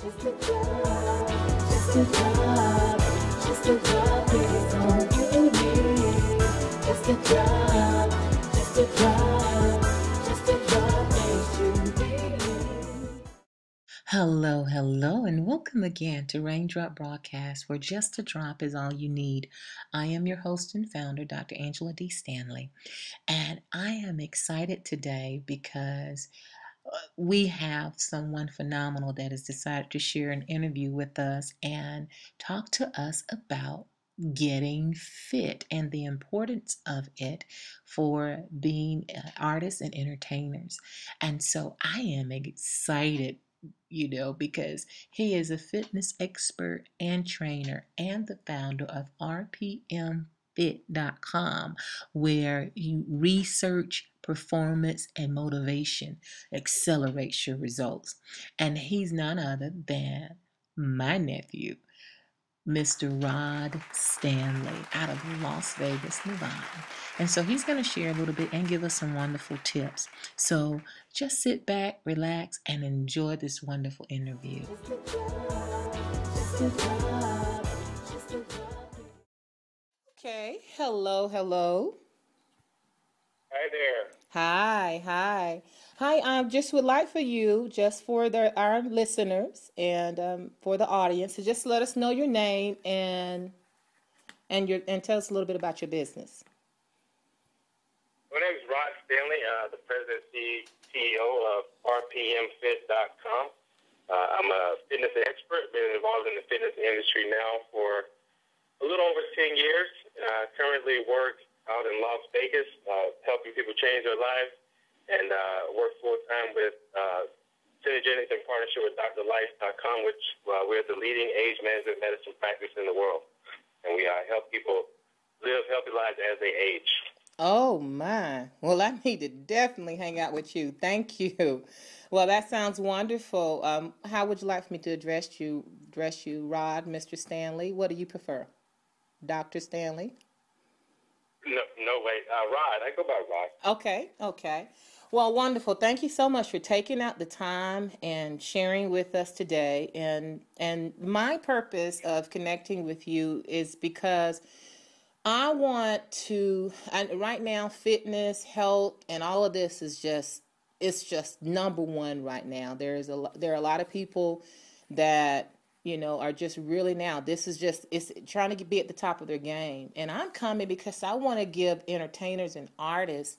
Just a drop, just a drop, just a drop is all you need. Just a drop, just a drop, just a drop makes you believe. Hello, hello, and welcome again to Raindrop Broadcast, where just a drop is all you need. I am your host and founder, Dr. Angela D. Stanley, and I am excited today because we have someone phenomenal that has decided to share an interview with us and talk to us about getting fit and the importance of it for being artists and entertainers. And so I am excited, because he is a fitness expert and trainer and the founder of rpmfit.com, where you research performance and motivation accelerates your results. And he's none other than my nephew, Mr. Rod Stanley, out of Las Vegas, Nevada. And so he's going to share a little bit and give us some wonderful tips. So just sit back, relax, and enjoy this wonderful interview. Okay, hello. Hi there. Hi. I just would like for you, just for our listeners and for the audience, to just let us know your name and tell us a little bit about your business. My name is Rod Stanley, the president and CEO of rpmfit.com. I'm a fitness expert, been involved in the fitness industry now for a little over 10 years. Currently work out in Las Vegas, helping people change their lives, and work full-time with Synergenics in partnership with drlife.com, which we're the leading age management medicine practice in the world. And we help people live healthy lives as they age. Oh, my. Well, I need to definitely hang out with you. Thank you. Well, that sounds wonderful. How would you like for me to address you, Rod, Mr. Stanley? What do you prefer? Dr. Stanley? No way. Rod. I go by Rod. Okay. Well, wonderful. Thank you so much for taking out the time and sharing with us today. And my purpose of connecting with you is because I want to, right now, fitness, health, and all of this is just number one right now. There are a lot of people that are just really now. It's trying to be at the top of their game. And I'm coming because I want to give entertainers and artists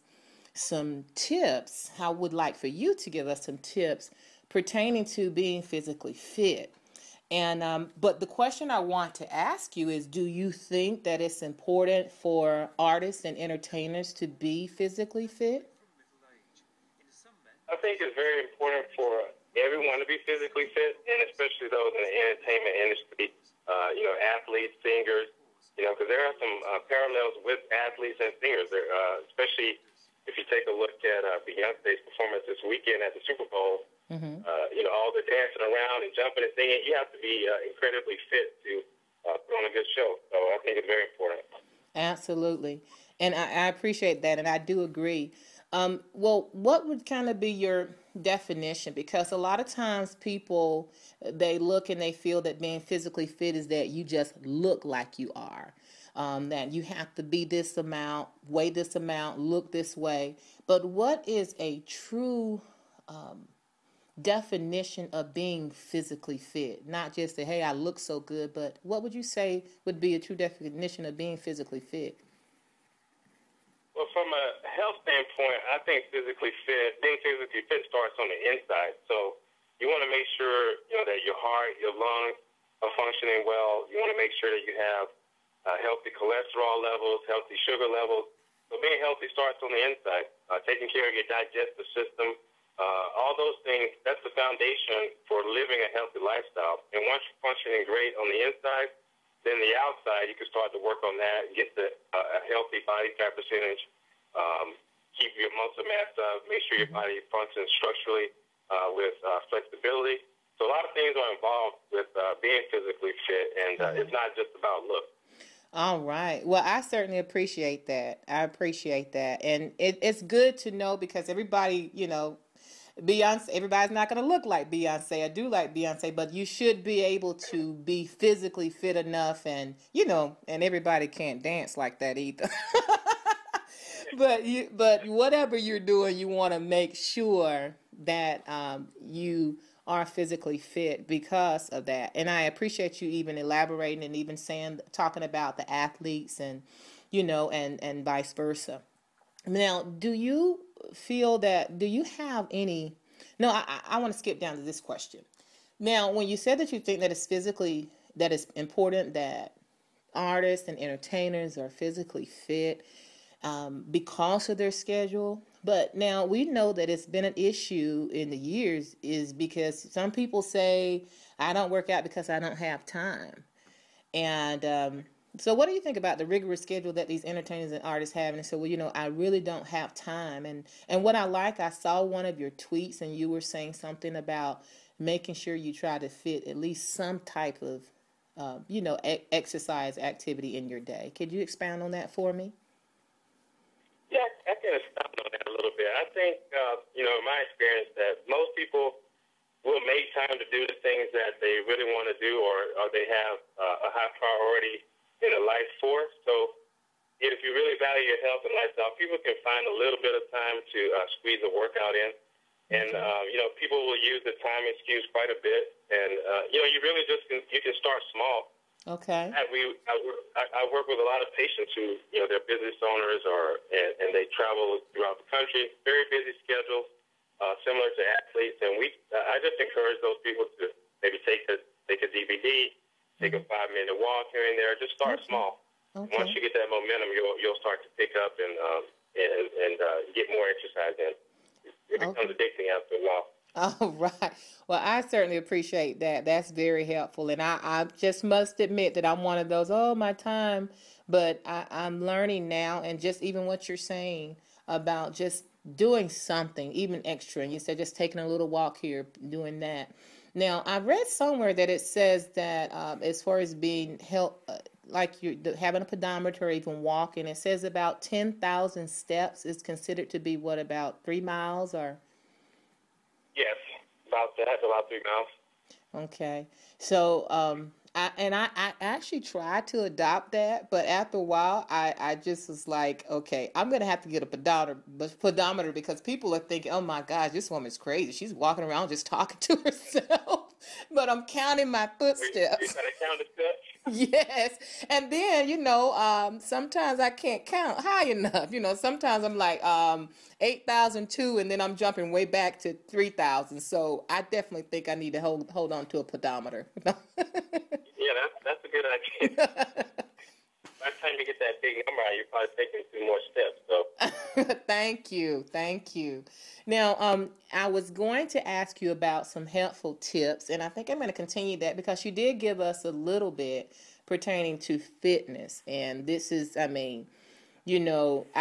some tips. I would like for you to give us some tips pertaining to being physically fit. And but the question I want to ask you is, do you think that it's important for artists and entertainers to be physically fit? I think it's very important for everyone to be physically fit, and especially those in the entertainment industry, athletes, singers, because there are some parallels with athletes and singers, especially if you take a look at Beyonce's performance this weekend at the Super Bowl. Mm-hmm. All the dancing around and jumping and singing, you have to be incredibly fit to put on a good show. So I think it's very important. Absolutely. And I appreciate that, and I do agree. Well, what would kind of be your definition? Because a lot of times people, they look and they feel that being physically fit is that you just look like you are. That you have to be this amount, weigh this amount, look this way. But what is a true definition of being physically fit? Not just that, hey, I look so good, but what would you say would be a true definition of being physically fit? Well, from a health standpoint, I think being physically fit starts on the inside. So you want to make sure that your heart, your lungs are functioning well. You want to make sure that you have healthy cholesterol levels, healthy sugar levels. So being healthy starts on the inside. Taking care of your digestive system, all those things, that's the foundation for living a healthy lifestyle. And once you're functioning great on the inside, then the outside, you can start to work on that, get a healthy body fat percentage, keep your muscle mass up, make sure your body functions structurally with flexibility. So a lot of things are involved with being physically fit, and it's not just about look. All right. Well, I certainly appreciate that. And it's good to know, because everybody, Beyonce, everybody's not going to look like Beyonce. I do like Beyonce, but you should be able to be physically fit enough, and and everybody can't dance like that either. But whatever you're doing, you want to make sure that you are physically fit because of that. And I appreciate you even elaborating and even talking about the athletes and and vice versa. Now, do you feel that, do you have any, no, I want to skip down to this question. Now, when you said that you think that it's important that artists and entertainers are physically fit because of their schedule, but now we know that it's been an issue in the years is because some people say, I don't work out because I don't have time. And so what do you think about the rigorous schedule that these entertainers and artists have? And so, well, I really don't have time. And what I saw one of your tweets and you were saying something about making sure you try to fit at least some type of, exercise activity in your day. Could you expound on that for me? Yeah, I can expound on that a little bit. I think, in my experience, that most people will make time to do the things that they really want to do or they have a high priority in a life force. So if you really value your health and lifestyle, people can find a little bit of time to squeeze a workout in. And, people will use the time excuse quite a bit. And, you really you can start small. Okay. I work with a lot of patients who, they're business owners and they travel throughout the country, very busy schedules, similar to athletes. And I just encourage those people to maybe take a DVD, take a 5-minute walk here and there. Just start small. Okay. Once you get that momentum, you'll start to pick up and get more exercise in. It becomes addicting after a while. All right. Well, I certainly appreciate that. That's very helpful. And I just must admit that I'm one of those, my time. But I'm learning now, and just even what you're saying about just doing something, even extra. And you said just taking a little walk here, doing that. Now, I read somewhere that it says that as far as being like you're having a pedometer or even walking, it says about 10,000 steps is considered to be about 3 miles or? Yes, about 3 miles. Okay. So, I actually tried to adopt that, but after a while, I just was like, okay, I'm going to have to get a pedometer because people are thinking, oh my gosh, this woman's crazy. She's walking around just talking to herself, but I'm counting my footsteps. You got to count the steps? Yes. And then, sometimes I can't count high enough. Sometimes I'm like 8,002 and then I'm jumping way back to 3,000. So I definitely think I need to hold on to a pedometer. Yeah, that's a good idea. By the time you get that big number out, you're probably taking 2 more steps. So. Thank you. Now, I was going to ask you about some helpful tips, and I think I'm going to continue that because you did give us a little bit pertaining to fitness. And this is, I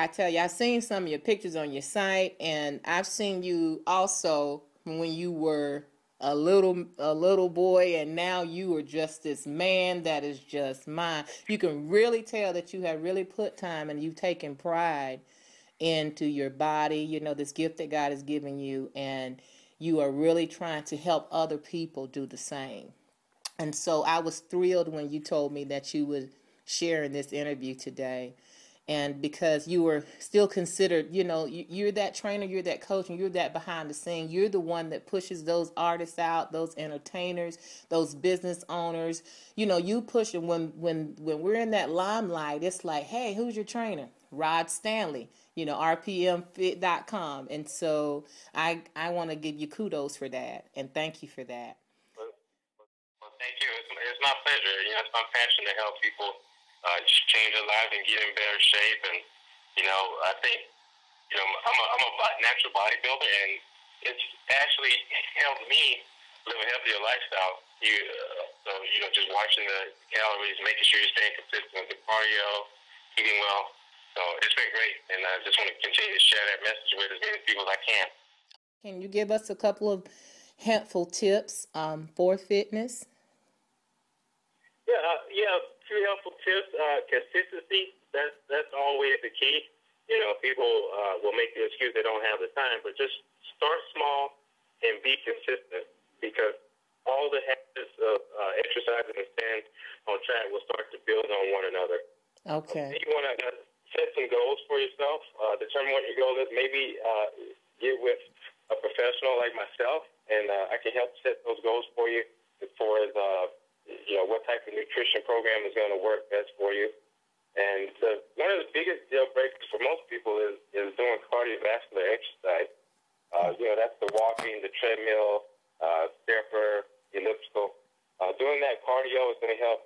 tell you, I've seen some of your pictures on your site, and I've seen you also when you were a little boy, and now you are just this man that is just mine. You can really tell that you have really put time and you've taken pride into your body, this gift that God has given you, and you are really trying to help other people do the same. And so I was thrilled when you told me that you would share in this interview today. And because you were still considered, you're that trainer, you're that coach, and you're that behind the scene. You're the one that pushes those artists out, those entertainers, those business owners. You push them when we're in that limelight. It's like, hey, who's your trainer? Rod Stanley, rpmfit.com. And so I want to give you kudos for that, and thank you for that. Well, thank you. It's my pleasure. It's my passion to help people change their lives and get in better shape. And, I think, I'm a natural bodybuilder, and it's actually helped me live a healthier lifestyle. Just watching the calories, making sure you're staying consistent with the cardio, eating well. So it's been great, and I just want to continue to share that message with as many people as I can. Can you give us a couple of helpful tips for fitness? Yeah, 2 helpful tips. Consistency, that's always the key. People will make the excuse they don't have the time, but just start small, and be consistent, because all the habits of exercising and staying on track will start to build on one another. Okay. You want to set some goals for yourself, determine what your goal is, maybe get with a professional like myself, and I can help set those goals for you as far as what type of nutrition program is going to work best for you. And one of the biggest deal breakers for most people is doing cardiovascular exercise. That's the walking, the treadmill, stepper, elliptical. Doing that cardio is going to help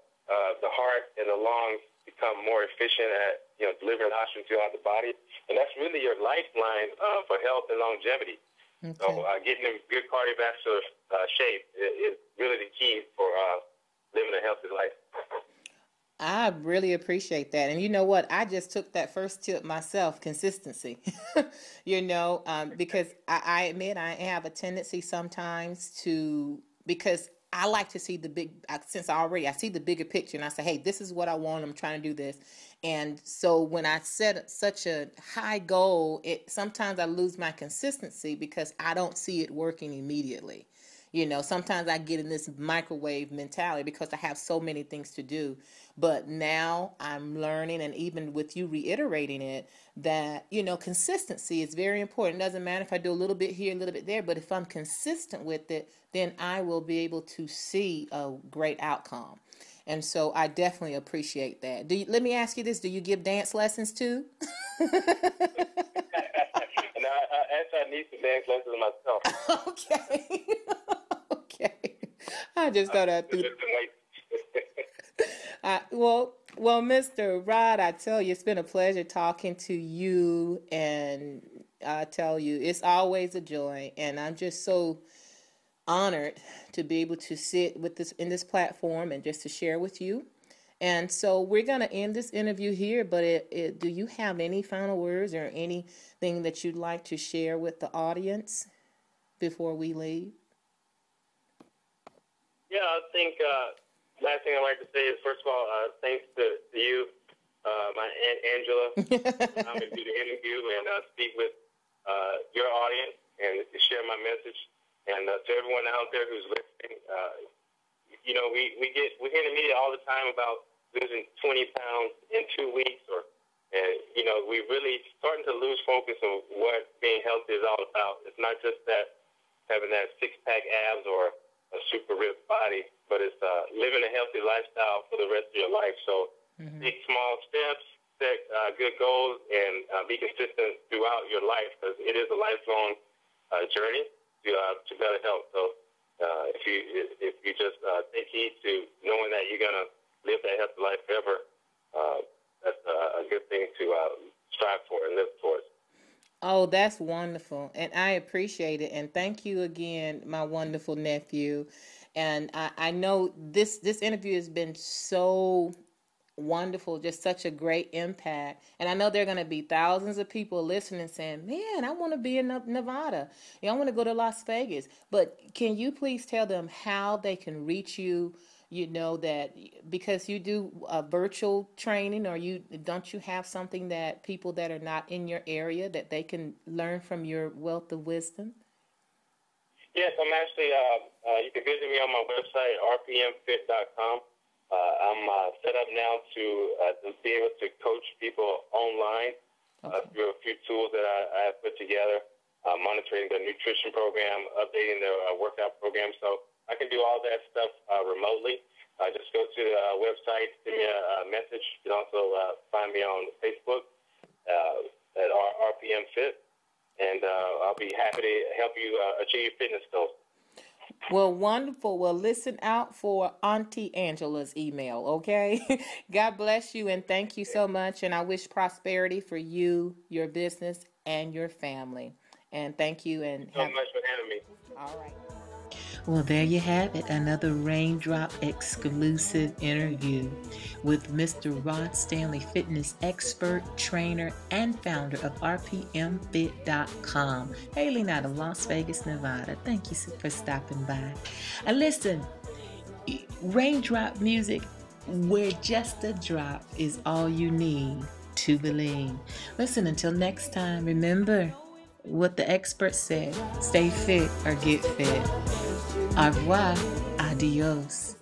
the heart and the lungs become more efficient at delivering oxygen throughout the body, and that's really your lifeline for health and longevity. Okay. So getting in good cardiovascular shape is really the key for living a healthy life. I really appreciate that. And you know what? I just took that first tip myself, consistency, because I admit I have a tendency sometimes because I like to see I see the bigger picture, and I say, hey, this is what I want. I'm trying to do this. And so when I set such a high goal, sometimes I lose my consistency because I don't see it working immediately. Sometimes I get in this microwave mentality because I have so many things to do. But now I'm learning, and even with you reiterating it, that, consistency is very important. It doesn't matter if I do a little bit here, a little bit there, but if I'm consistent with it, then I will be able to see a great outcome. And so I definitely appreciate that. Let me ask you this. Do you give dance lessons too? No, actually, I need some dance lessons myself. Okay. Okay. I just thought I'd do. Well, Mr. Rod, I tell you, it's been a pleasure talking to you, and I tell you, it's always a joy, and I'm just so honored to be able to sit in this platform and just to share with you. And so we're going to end this interview here, but do you have any final words or anything that you'd like to share with the audience before we leave? Yeah, I think last thing I'd like to say is, first of all, thanks to you, my Aunt Angela, for allowing me to do the interview and speak with your audience and to share my message. And to everyone out there who's listening, we hear in the media all the time about losing 20 pounds in 2 weeks, we really starting to lose focus on what being healthy is all about. It's not just that having that six-pack abs or a super ripped body, but it's living a healthy lifestyle for the rest of your life. So take small steps, set good goals, and be consistent throughout your life, because it is a lifelong journey to better health. So if you just take heed to knowing that you're gonna live that healthy life forever, that's a good thing to strive for and live towards. Oh, that's wonderful. And I appreciate it. And thank you again, my wonderful nephew. And I know this interview has been so wonderful, just such a great impact. And I know there are going to be thousands of people listening saying, man, I want to be in Nevada. I want to go to Las Vegas. But can you please tell them how they can reach you? That because you do virtual training, or don't you have something that people that are not in your area that they can learn from your wealth of wisdom? Yes, I'm actually, you can visit me on my website, rpmfit.com. I'm set up now to be able to coach people online through a few tools that I have put together, monitoring their nutrition program, updating their workout program. So I can do all that stuff remotely. Just go to the website, send me a message. You can also find me on Facebook at RPM Fit, and I'll be happy to help you achieve fitness goals. Well, wonderful. Well, listen out for Auntie Angela's email, okay? God bless you, and thank you so much. And I wish prosperity for you, your business, and your family. And thank you. And so much for having me. All right. Well, there you have it, another Raindrop exclusive interview with Mr. Rod Stanley, fitness expert, trainer, and founder of RPMFit.com, hailing out of Las Vegas, Nevada. Thank you for stopping by. And listen, Raindrop music, where just a drop is all you need to believe. Listen, until next time, remember, what the experts said. Stay fit or get fit. Au revoir. Adios.